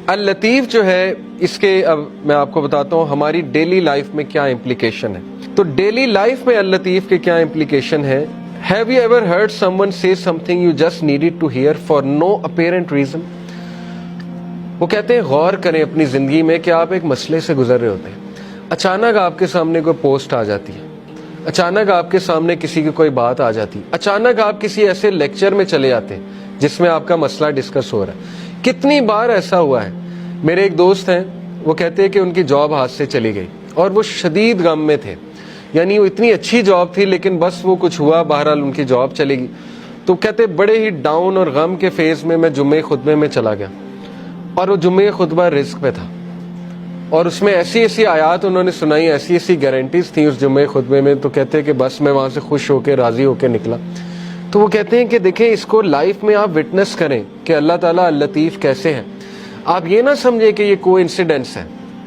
اللطیف جو ہے اس کے اب میں آپ کو بتاتا ہوں ہماری ڈیلی لائف میں کیا امپلیکیشن ہے. تو ڈیلی لائف میں اللطیف کے کیا امپلیکیشن ہے. Have you ever heard someone say something you just needed to hear for no apparent reason؟ وہ کہتے ہیں غور کریں اپنی زندگی میں کہ آپ ایک مسئلے سے گزر رہے ہوتے ہیں, اچانک آپ کے سامنے کوئی پوسٹ آ جاتی ہے, اچانک آپ کے سامنے کسی کی کوئی بات آ جاتی ہے, اچانک آپ کسی ایسے لیکچر میں چلے جاتے ہیں جس میں آپ کا مسئلہ ڈسکس ہو رہا ہے. کتنی بار ایسا ہوا ہے. میرے ایک دوست ہیں, وہ کہتے ہیں کہ ان کی جاب ہاتھ سے چلی گئی اور وہ شدید غم میں تھے. یعنی وہ اتنی اچھی جاب تھی لیکن بس وہ کچھ ہوا, بہرحال ان کی جاب چلے گی. تو کہتے بڑے ہی ڈاؤن اور غم کے فیز میں جمعے خطبے میں چلا گیا, اور وہ جمعے خطبہ رزق پہ تھا, اور اس میں ایسی ایسی آیات انہوں نے سنائی, ایسی ایسی گارنٹیز تھیں اس جمعے خطبے میں. تو کہتے ہیں کہ بس میں وہاں سے خوش ہو کے راضی ہو کے نکلا. تو وہ کہتے ہیں کہ دیکھیں اس کو لائف میں آپ وٹنس کریں کہ اللہ تعالیٰ اللطیف کیسے ہے. آپ یہ نہ سمجھیں کہ یہ کوئی انسیڈنس ہے,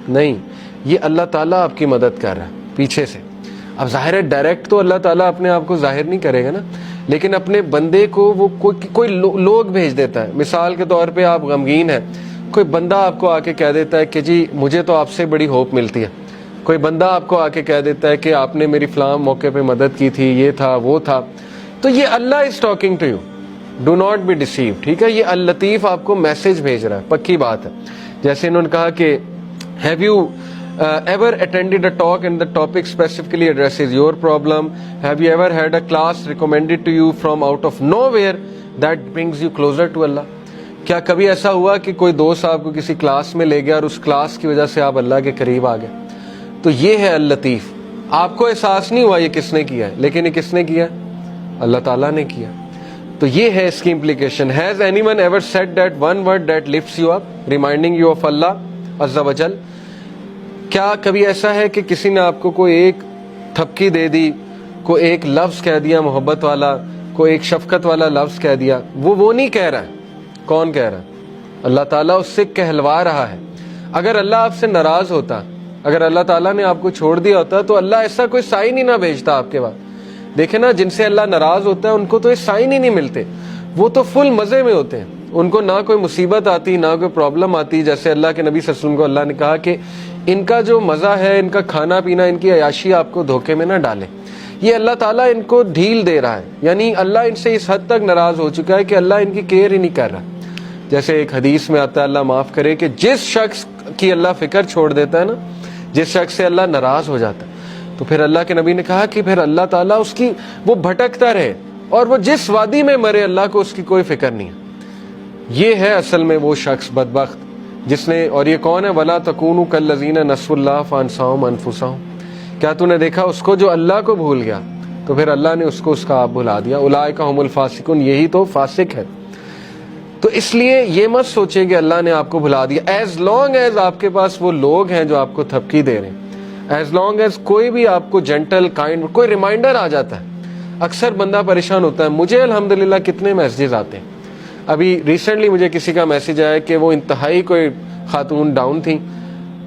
نہیں, یہ اللہ تعالیٰ آپ کی مدد کر رہا ہے پیچھے سے. اب ظاہر ہے ڈائریکٹ تو اللہ تعالیٰ اپنے آپ کو ظاہر نہیں کرے گا نا, لیکن اپنے بندے کو وہ کوئی لوگ بھیج دیتا ہے. مثال کے طور پہ آپ غمگین ہیں, کوئی بندہ آپ کو آ کے کہہ دیتا ہے کہ جی مجھے تو آپ سے بڑی ہوپ ملتی ہے. کوئی بندہ آپ کو آ کے کہہ دیتا ہے کہ آپ نے میری فلاں موقع پہ مدد کی تھی, یہ تھا وہ تھا. تو یہ اللہ is talking to you, do not be deceive. ٹھیک ہے, یہ اللطیف آپ کو میسج بھیج رہا ہے, پکی بات ہے. جیسے انہوں نے کہا کہ have you ever attended a talk and the topic specifically addresses your problem? Have you ever had a class recommended to you from out of nowhere that brings you closer to Allah? کیا کبھی ایسا ہوا کہ کوئی دوست آپ کو کسی کلاس میں لے گیا اور اس کلاس کی وجہ سے آپ اللہ کے قریب آ گئے؟ تو یہ ہے اللطیف. آپ کو احساس نہیں ہوا یہ کس نے کیا ہے, لیکن یہ کس نے کیا ہے؟ اللہ تعالیٰ نے کیا. تو یہ ہے اس کی implication. Has anyone ever said that one word that lifts you up, reminding you of Allah Azza wa Jal? کیا کبھی ایسا ہے کہ کسی نے آپ کو کوئی ایک تھپکی دے دی, کوئی ایک لفظ کہہ دیا محبت والا, کوئی ایک شفقت والا لفظ کہہ دیا؟ وہ نہیں کہہ رہا ہے. کون کہہ رہا ہے؟ اللہ تعالیٰ اس سے کہلوا رہا ہے. اگر اللہ آپ سے ناراض ہوتا, اگر اللہ تعالیٰ نے آپ کو چھوڑ دیا ہوتا تو اللہ ایسا کوئی سائن ہی نہ بھیجتا آپ کے بعد. دیکھیں نا, جن سے اللہ ناراض ہوتا ہے ان کو تو یہ سائن ہی نہیں ملتے, وہ تو فل مزے میں ہوتے ہیں, ان کو نہ کوئی مصیبت آتی نہ کوئی پرابلم آتی. جیسے اللہ کے نبی صلی اللہ علیہ وسلم کو اللہ نے کہا کہ ان کا جو مزہ ہے, ان کا کھانا پینا, ان کی عیاشی آپ کو دھوکے میں نہ ڈالے. یہ اللہ تعالیٰ ان کو ڈھیل دے رہا ہے, یعنی اللہ ان سے اس حد تک ناراض ہو چکا ہے کہ اللہ ان کی کیئر ہی نہیں کر رہا. جیسے ایک حدیث میں آتا ہے, اللہ معاف کرے, کہ جس شخص کی اللہ فکر چھوڑ دیتا ہے نا, جس شخص سے اللہ ناراض ہو جاتا ہے, تو پھر اللہ کے نبی نے کہا کہ پھر اللہ تعالیٰ اس کی وہ بھٹکتا رہے, اور وہ جس وادی میں مرے اللہ کو اس کی کوئی فکر نہیں ہے. یہ ہے اصل میں وہ شخص بدبخت جس نے, اور یہ کون ہے؟ وَلَا تَكُونُوا كَالَّذِينَ نَسُوا اللَّهَ فَأَنسَاهُمْ أَنفُسَهُمْ. کیا تو نے دیکھا اس کو جو اللہ کو بھول گیا تو پھر اللہ نے اس کو اس کا آپ بھلا دیا. اولئک هم الفاسقون, یہی تو فاسق ہے. تو اس لیے یہ مت سوچیں کہ اللہ نے آپ کو بھلا دیا. ایز لانگ ایز آپ کے پاس وہ لوگ ہیں جو آپ کو تھپکی دے رہے ہیں, ایز لانگ ایز کوئی بھی آپ کو جینٹل کائنڈ کوئی ریمائنڈر آ جاتا ہے. اکثر بندہ پریشان ہوتا ہے. مجھے الحمدللہ کتنے میسیجز آتے ہیں. ابھی ریسنٹلی مجھے کسی کا میسیج آیا کہ وہ انتہائی کوئی خاتون ڈاؤن تھیں,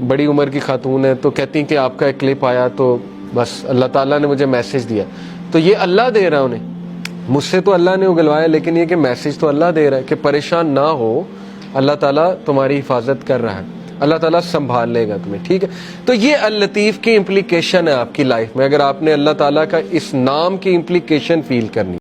بڑی عمر کی خاتون ہے, تو کہتی ہیں کہ آپ کا ایک کلپ آیا تو بس اللہ تعالیٰ نے مجھے میسیج دیا. تو یہ اللہ دے رہا انہیں, مجھ سے تو اللہ نے اگلوایا, لیکن یہ کہ میسیج تو اللہ دے رہا ہے کہ پریشان نہ ہو, اللہ تعالیٰ تمہاری حفاظت کر رہا ہے, اللہ تعالیٰ سنبھال لے گا تمہیں. ٹھیک ہے, تو یہ اللطیف کی امپلیکیشن ہے آپ کی لائف میں, اگر آپ نے اللہ تعالیٰ کا اس نام کی امپلیکیشن فیل کرنی.